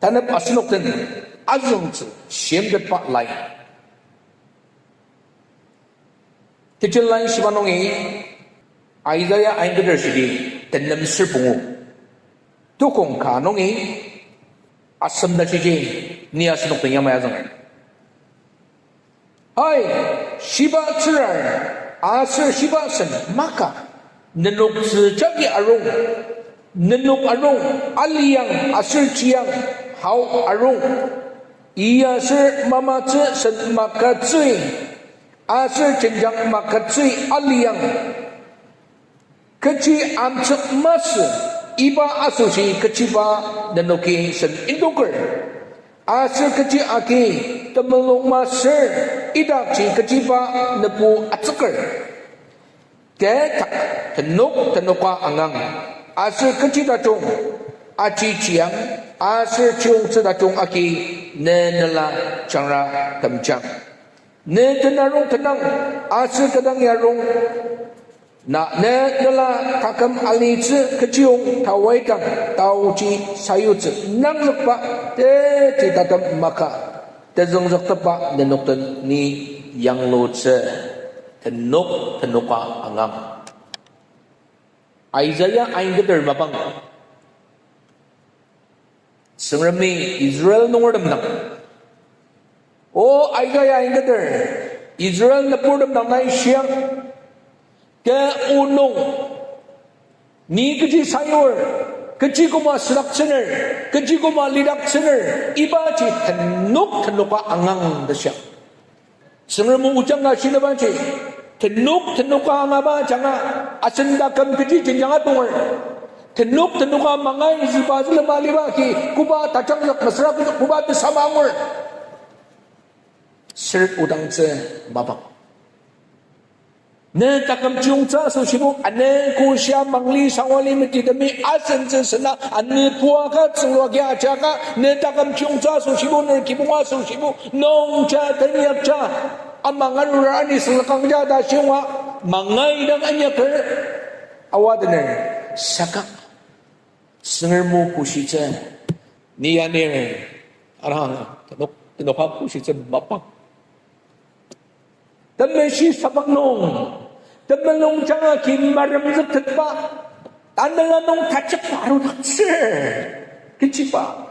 tanap asinok ten azung zu siem det pa lai kecil lain sibanongi Isaiah aingeder sidi tenam serpungu tukong kanongi asam da siji ni asinok ten yamaya zangai hai shiba tsirar asir shiba sen maka nenuk sejagi arung nenuk arung aliyang asir ciang hau arung iya sir mama tse sen maka tsui asir cenjang maka tsui aliyang keci amce mas iba asusi keci ba nenuki sen induker asir keci aki temelung masir idak ci keci ba nepu atseker ketak tenuka angang asir keci dacung aci ciang asir ciung sedacung aki nenela cangra temcang ne tenarung tenang asir kadang yarung na nenela kakam ali ci keciung tawai kang tau ci sayu ci nang lekpa te ci datam maka te zong zak tepa nenuk ten ni yang lo ce tenuka angang Isaiah aingeder mapang sengrami Israel nongordam nang o Isaiah aingeder Israel napurdam nang nai siang ke unong ni keci sayur keci kuma serak sener keci kuma lidak sener iba ci tenuka angang desyak sengramu ujang ga sinabanci tenuka ngaba janga asenda kam keci jenjanga tungar tenuka mangai ziba zilma liba ki kuba tacang yak masra kuba besamangor seret udang ce babak ne takam ciung ca so sibu ane ku sya mangli sawali meti demi asen se sena ane tua ka tsungwa kya cha ka ne takam ciung ca so sibu ner kibunga so sibu nong cha tanyak cha amangan rani selakang ja da siwa mangai dang anya ke awadne sakak sengermu kusice ni ane arang tenok kusice bapak Temeshi sabak nong temelong janga kim maram zetet ba tandangan nong tacak baru nakse kecipa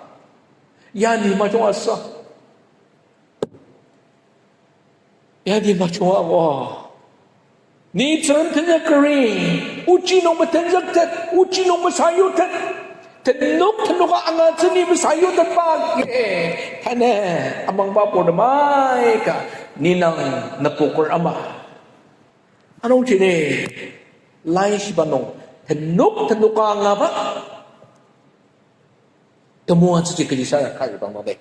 yani macam asa yani macam apa ni cerita kering uci nong betenjak tet uci nong besayu tet tenuk angat seni besayu tet pagi hane amang bapo damai ka ninang nakukur ama anong cini lain si banong tenuka nga ba temuan sejak kejisara kaya bang mabek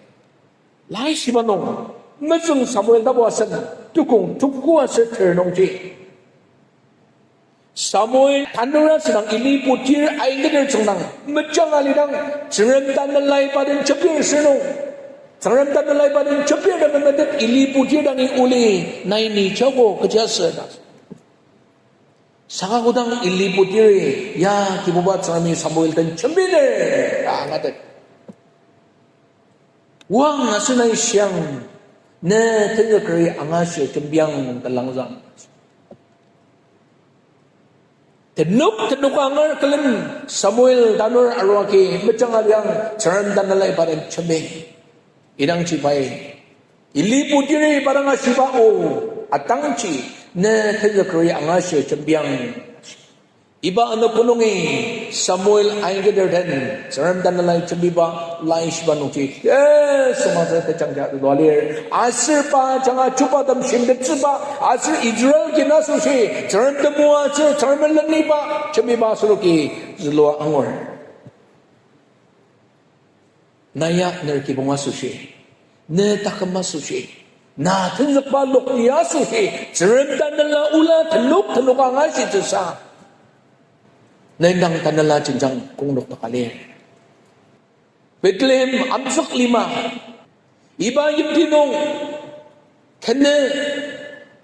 lain si banong mazung Samuel dabawasan tukung tukua seternong ci Samuel tanura sedang iliput dir aingeder cengdang mejang alidang ceremtan nalai padan cepir senong Sangram dan nalai badan cepir dan memedet ilipu dia dan uli naini jago kejasa. Saka kudang ilipu diri ya kibubat sami Samuel dan cembine. Angat. Wang asunai siang ne tengah keri angasya cembiang telangzang. Tenuk angar kelen Samuel danur arwaki macam aliang ceran dan nalai badan cembing. Idang cipai ilipu diri pada ngasiba o atang ci ne tengah keri angasya cembiang iba anu punungi Samuel aingeder dan ceran dan nalai cembiba lain siba nuci semasa kecangja dolir asir pa janga cuba dam simdet siba asir Israel kina susi ceran temua ceran melani ba cembiba suluki zlua angor Naya nerki bunga sushi, ne takama sushi, na tenuk balok dia sushi, cerita nala ula tenuk angai si sa, nendang tanala jenjang kungdok nakali. Bethlehem amsak 5, iba yung tinong, kene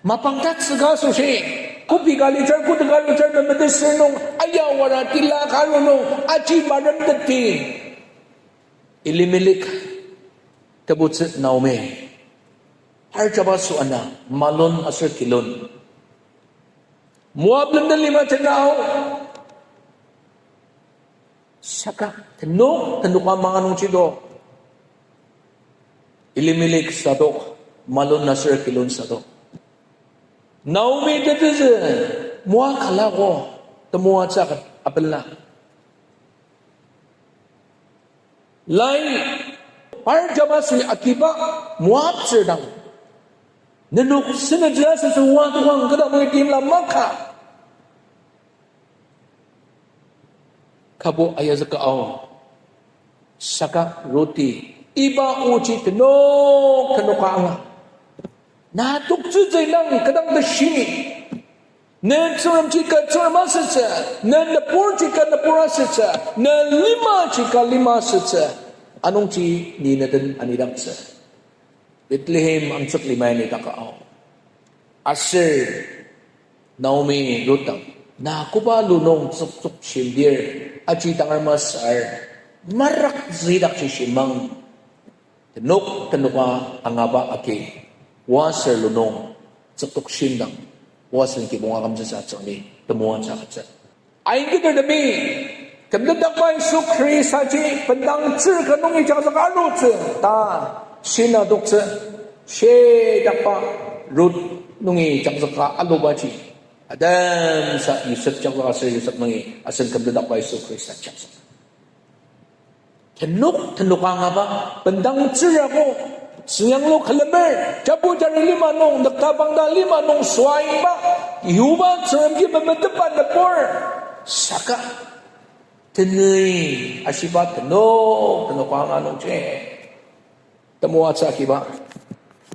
mapangkat sega sushi, kupi kalijar kudengalijar memedesenong, ayaw wala tila kalunong, aci badan deti. Elimelech tabut Naomi har jaba su ana malon asir kilon Moab dan 5 cenau saka tenuk mga nung chido Elimelech sadok malon nasir kilon sadok Naomi dadeze mua khala ko temua sa apella lain har jaba si akiba Moab sedang nenuk sengaja sesuatu yang kada mengitim la maka kabo ayazaka au saka roti iba uci tenok tenokanga na tukju zainang kadang beshi nen suram chika surama sacha nen napur chika napura sacha nen lima chika lima sacha anong chi ni natin anidam sa Bethlehem ang sak limay ni takaaw Aser Naomi Rutang na kuba lunong tsuk shimdir achi tangar masar marak zidak si shimang tenuk tenuka angaba aki waser lunong tsuk shindang waser kibunga kamsa sa tsami temuan sa katsa ay kita demi kamdadak ba yung sukri sa chi pendang tsir kanong ijang sa kalu tsir ta Sina dokse she dakpa rut nungi chakzaka alubachi adam sa Yusuf chakzaka sa Yusuf nungi asan kabda dakpa Yusuf Christ chakzaka tenuk nga ba pendang tsira ko siyang lo kalamer chapu jari 5 nung naktabang na 5 nung suwain ba ihuba saram ki bamadepan na por saka tenui asiba tenuk nga nung che Temuat sa akiba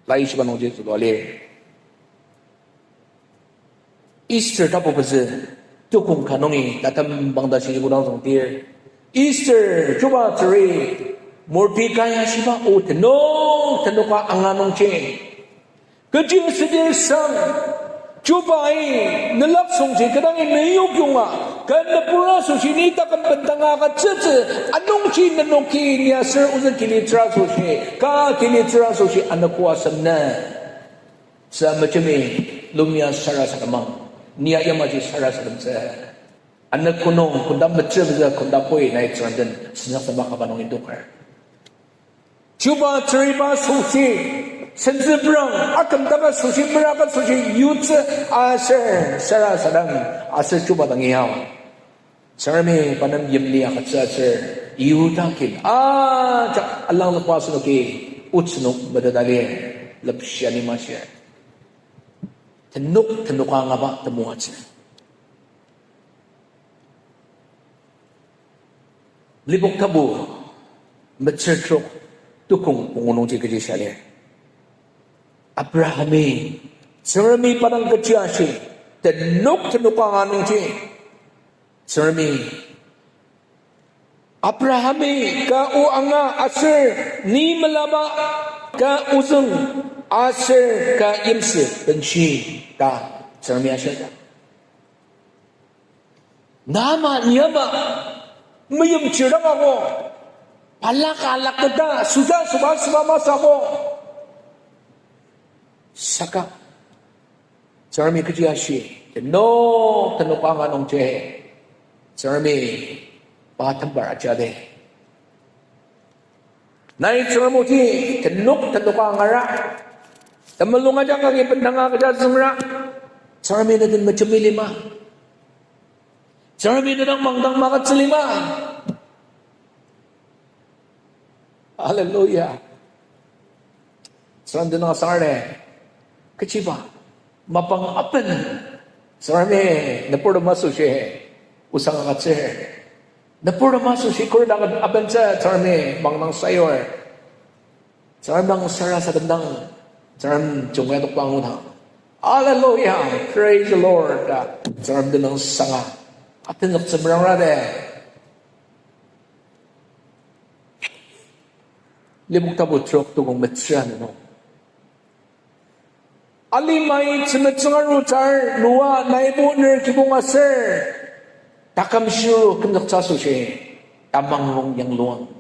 lai siya nung Jesu doale Easter tapo peze tukung kanongi datam bangda siya gudang sang tir Easter coba ceri murti kaya siya o tenok ka anganong che kecil sedih sang coba nelaksong siya kadang inayog yung kan napura so sinita kan bentanga ka tsetse anong chi nanoki niya sir uzan kinitra so siya ka kinitra so siya anak kuwasam na sa macami lumia sara sa kamang niya yamaji sara sa kamsa anak kunong kunda macam za kunda poy na itrandan sinasama ka panong indukar coba cerita so siya甚至不让akan dapat suci berapa suci yutse aser sara sadang aser coba tangiau sarami panam yemli akat aser yutakin jak Allah lepas nuki utsnuk badadali lebsyani masya tenuk nga ba temuat libok tabu metsetrok tukung pengunung jika jisyalir Abrahami sarami parang keciasi tenuk nga nung ci sarami Abrahami ka uanga aser ni malaba ka usung aser ka imse benshi ka sarami aser nama niya ba mayam cirang ako palak-alak kita sudah masa ko saka sarami kajiashi tenok nga nung ci sarami patambar ajade nai saramuti tenuk nga ngara tamalung aja kagi pendanga kaja semra sarami na din macam 5 sarami na nang mangdang makat sa 5 hallelujah sarami na nga sarane keciba mapang apen sarami napuro maso siya usang akatse napuro maso si kurang apen sa sarami mangnang sayor sarang sara sa dandang sarang jungay pangunang hallelujah praise the Lord sarang din ang sanga atin sa berang rade libog tabo trok tugong metsyan no alimay simetsungan rutar luwa naibu ner kibong aser takam syuro kendak saso siya tamang rong yang luang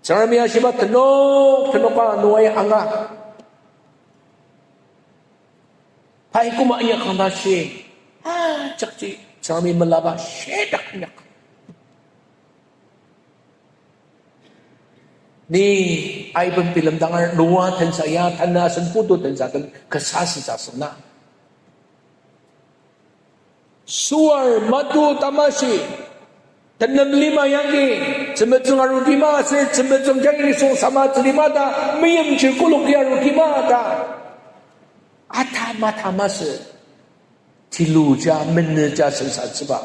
Jeremiah siba tenok ka nuay anga. Pai kumanya kanda si. Cakci Jeremiah melaba shedak nyak. Ni ay pempilam dangar nuwa tan saya tanah senputu tan satan kesasi sasana. Suar matu tamasi tanam lima yang ni cemecung arukima se cemecung jangan sung sama terima da meyem cirkuluk dia arukima da atama tamase tiluja meneja sesat sebab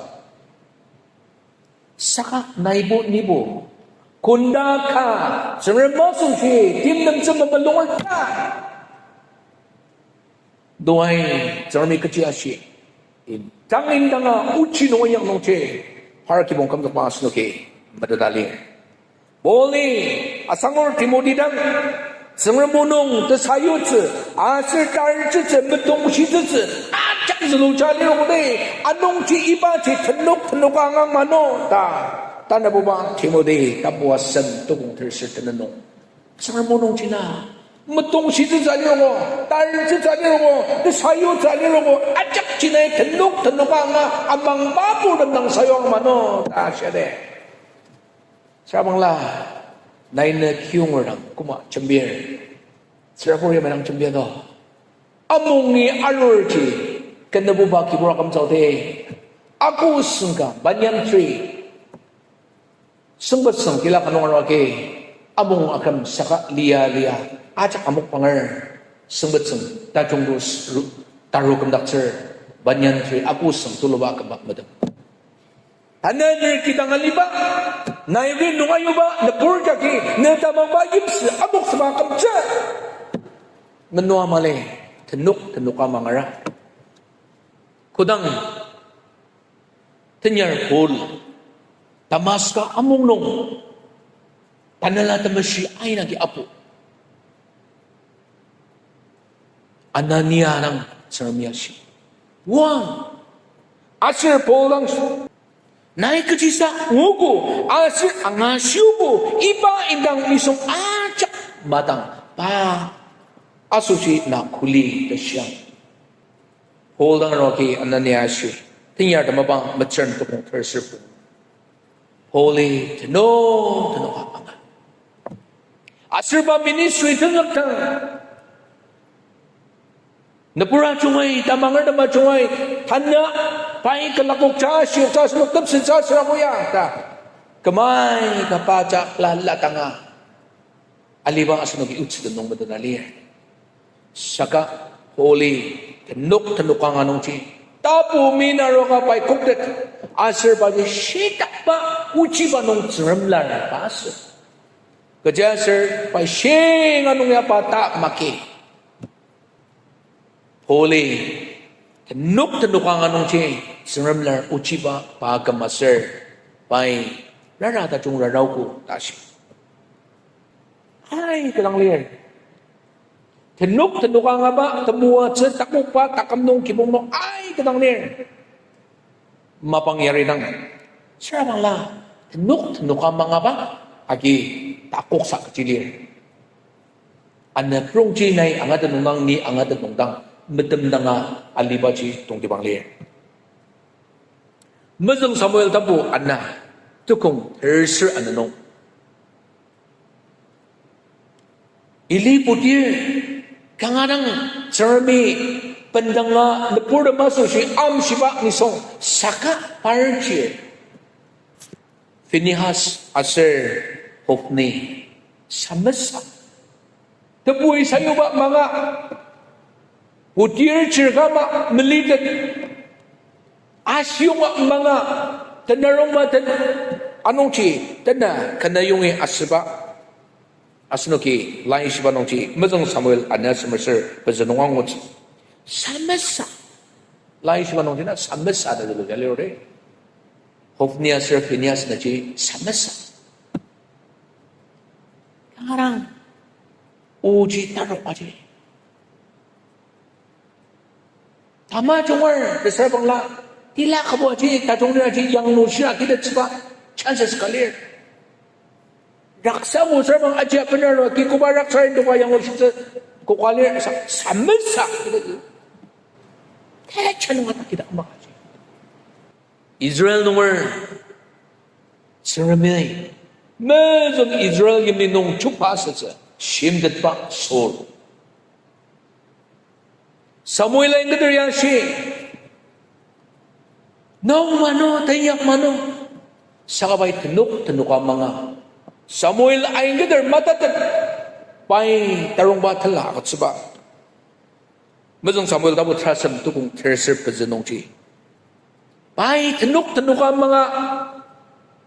saka naibu nibu kundaka sebenarnya masuk si tim dan semua belum ada doai Jeremiah kecil asyik Tangin danga uci no yang nongce haraki bongkam to pas noke madadali boleh asangor timodi dang sengrembunong te sayutse asir tar ce betong si ce acak zelu jali ro de anong ci iba ci tenuk angang mano ta tanda buba timodi tabuasan to kong terse teneno sengrembunong cina metong si ce jali ro tar ce jali ro te sayut jali ro acak cina tenuk angang amang babu tentang sayong mano ta syade sabanglah naina kyung orang kuma cembir serapur yang menang cembir to amungi alurji kena buba kibura kam saute aku sengka banyan tri sengbat seng kila kanong arwake amung akam saka lia acak amuk pangar sengbat seng tajung dus taruh kendak cer banyan tri aku seng tuloba kebak madam Hanan kita ngaliba naibin nungayo ba na purjaki na tamang ba yips abok sa mga kamsa menua male tenuk ka mangara kudang tenyar pul tamas ka among nong panala tamasi ay nagi apo Anania ng Jeremiah si wang asir polang naik ke cisa ngugu asir angasiubu iba indang misong acak batang pa asusi na kuli tasyang holdang roki Ananias tinyar damabang macern to kong tersipu holy tino kapangan asir ba ministry tengak-teng napura cungay tamangar dama cungay tanya pai kelakuk casio cas nutup sensas ramuya ta kamay kapaca lala tanga aliba asnogi uts denong bedenali saka holy tenuk anong ci tapu minaro ka pai kukdet asir ba di shitak ba uci ba nong zremlar pas kejasir pai shing anong ya pata maki holy tenuk ang anong ci senramlar uciba pagamaser pai rarata chung raraw ko tashi ay kalang liyan tenuk ang ba temua ce takuk pa takamnong kibong no ay kalang liyan mapangyari nang sarang la tenuk ang mga ba agi takuk sa kecilir anak rong cinay angatan nungang ni angatan nungdang medem danga alibaji tong dibang liyan. Mazang Samuel tabu anna tukong terser ananong. Ili putir kangarang Jeremiah pendanga nepurda masuk si am siba nisong saka parjir. Finihas aser Hofni samasa. Tepuy sayo ba mga putir cirkama melidat asyong mga tanarong matan anong ci tana kana yung asba asno ki lain siba nong ci mazang Samuel anas merser pazanong ngot samasa lain siba nong tina samasa da dulu galero de Hofni aser Finehas na ci samasa karang uji tarok aja Tama cungor besar bangla tila kabo aji tajong dia aji yang nusia kita cepat chances sekali raksa mo sa mga adya penaro ki ko ba raksa ito ba yang usip ko kali samsa kaya chanu nga kita makaji Israel number Jeremiah 매점 이스라엘 김민동 축파하셨어 심듯 바 소로 사무엘 인그들 양시 nong mano tayak mano sakabay tenuk ang mga Samuel ay ingadar matatat pay tarong batal akot saba mazong Samuel tabo trasam tukong terser pazenong chi pay tenuk ang mga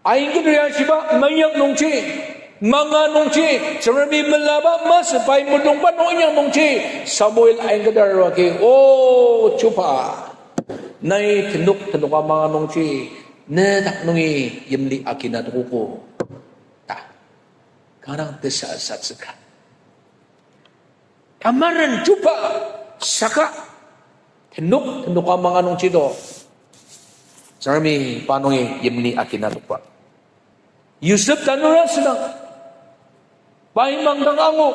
ay ingadar yan siba mayak nong chi mga nong chi sarami malaba mas pay mudong pa nong yang nong chi Samuel ay ingadar waki chupa nay tenuk ang mga nong chi na taknungi yamli akinat ko ta karang desa satsaka amaran chupa saka tenuk ang mga nong chi do sarami panungi yamli akinat pa Yusuf tanuran sedang pai mangdang ango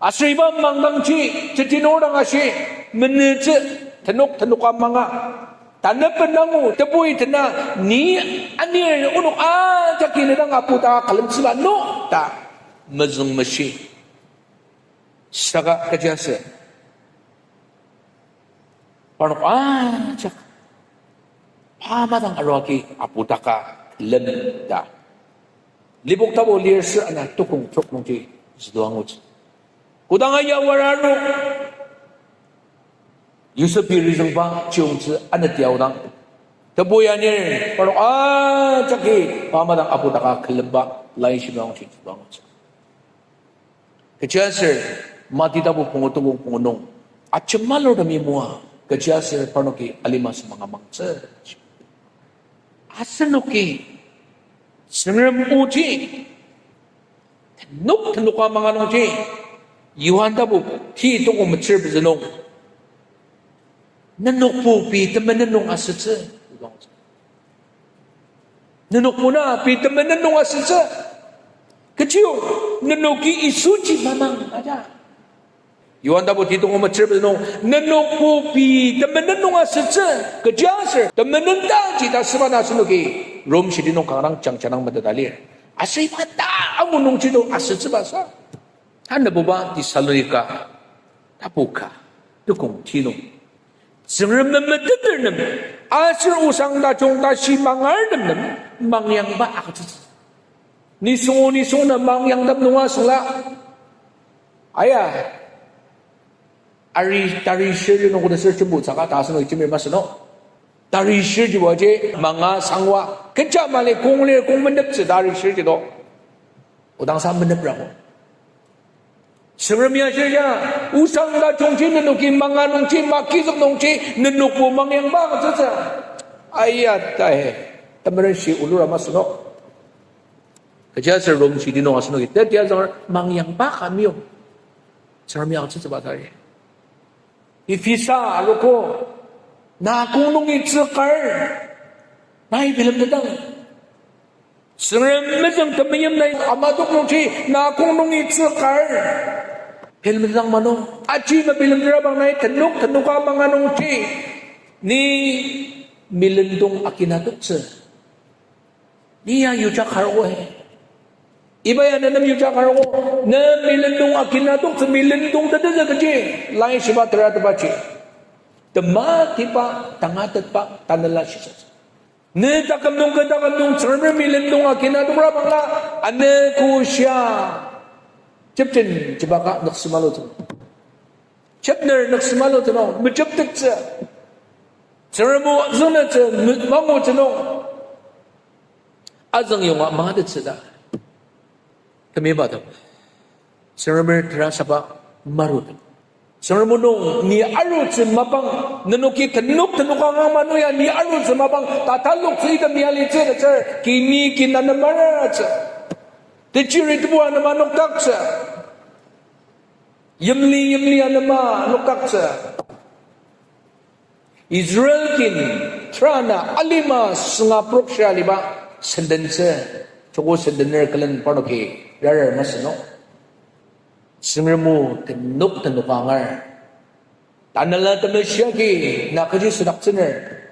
asriba mangdang chi titinodang asi menece tenuk ang mga tanah penangu tepui tena ni ani unuk jakin dang aputa kalam siba no ta mazung mashi saga kejasa parok jak pamadang arwaki aputa ka lem da libok tabo lirse ana tukung truk nungji seduangut kudang aya wararo Yusuf pirizang ba ciumzi ana tiawdang teboyanir parok jaki pamadang aputaka kelemba lain sibang ci banget kejaser mati tabu pengutubung pengunung acemalo demi mua kejaser panoki alima semanga mangsa asenoki sengrem uji tenuk mga nongji yuhan tabu ti tungo mecer bezenong nanok po pi temenenong asetse nanok po na pi temenenong asetse kecil nanoki isuci mamang ada yuan tabu ti tungo mecer bezenong nanok po pi temenenong asetse kejaser temenentang cita sebana senoki rom sidinong kangrang cang-canang madadalir asay pata ang unong cito asetse basa handa boba di Salonika tapuka dukong tinong Sengrem memeteternem asir usang da chong da si mangarnem mangyang ba akut ni sung na mangyang dam nuwa sala aya ari tari shiri no ko ser chimbu saka ta sano chimbe masno tari shiri waje manga sangwa kecha male kongle kongmendep se tari shiri do udang sa mendep ra Sengremia saja usang da chongchi nenuki mga nongchi makizok nongchi nenukpo mangyang ba katsa ayat tahe tamaran si ulura masno kaja sa rom si dino asno kita dia zar mangyang ba kamyo Sengremia katsa ba tahe ifisa aloko na kunong itsekar nai bilam datang Sengremia jang tamayam nai amadok nongchi na kunong itsekar Film tentang mano, aji mabilang dirabang na tenuk ka mga nungchi ni milendong akinatutsa. Niya yujak harko Iba yan na yujak harko na milendong akinatutsa, milendong dadaza kaji. Lain siya terata baci. Temati pa, tangatat pa, tanala siya. Ne takamnong sarana milendong akinatutsa rabang na, ane ko siya. Chepchen chibaka naksimalo to. Chepner naksimalo to no. Mecheptek sa. Saramo zona sa mango to no. Azang yung mga ditsada. Kami ba to? Saramo terasa pa marut. Saramo nung ni arut sa mapang nanuki tanuk ang manuya ni arut sa mapang tatalok sa itam ni alitsa sir. Kini kinanamara sa. Techirit buwan na manukak sa. Yamli anama nukak sa. Israel kin trana alima sunga proksya liba sendense Toko sa dinner kalan parno ke rarar mas no. Singar mo tinuk tinukangar. Tanala tayo siya ki nakaji sudak singar.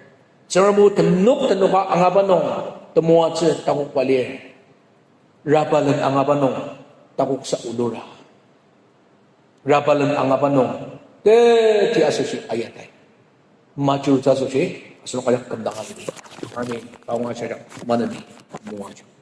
Singar mo tinuk tinuka ang abanong tumuwa sa takok palir. Rapalan ang abanong takok sa ulura. Rapalan ang abanong ti asusi ayatay. Macul sa asusi asunong kayak kandangan ini. Amin. Kau nga siya manani. Muwa siya.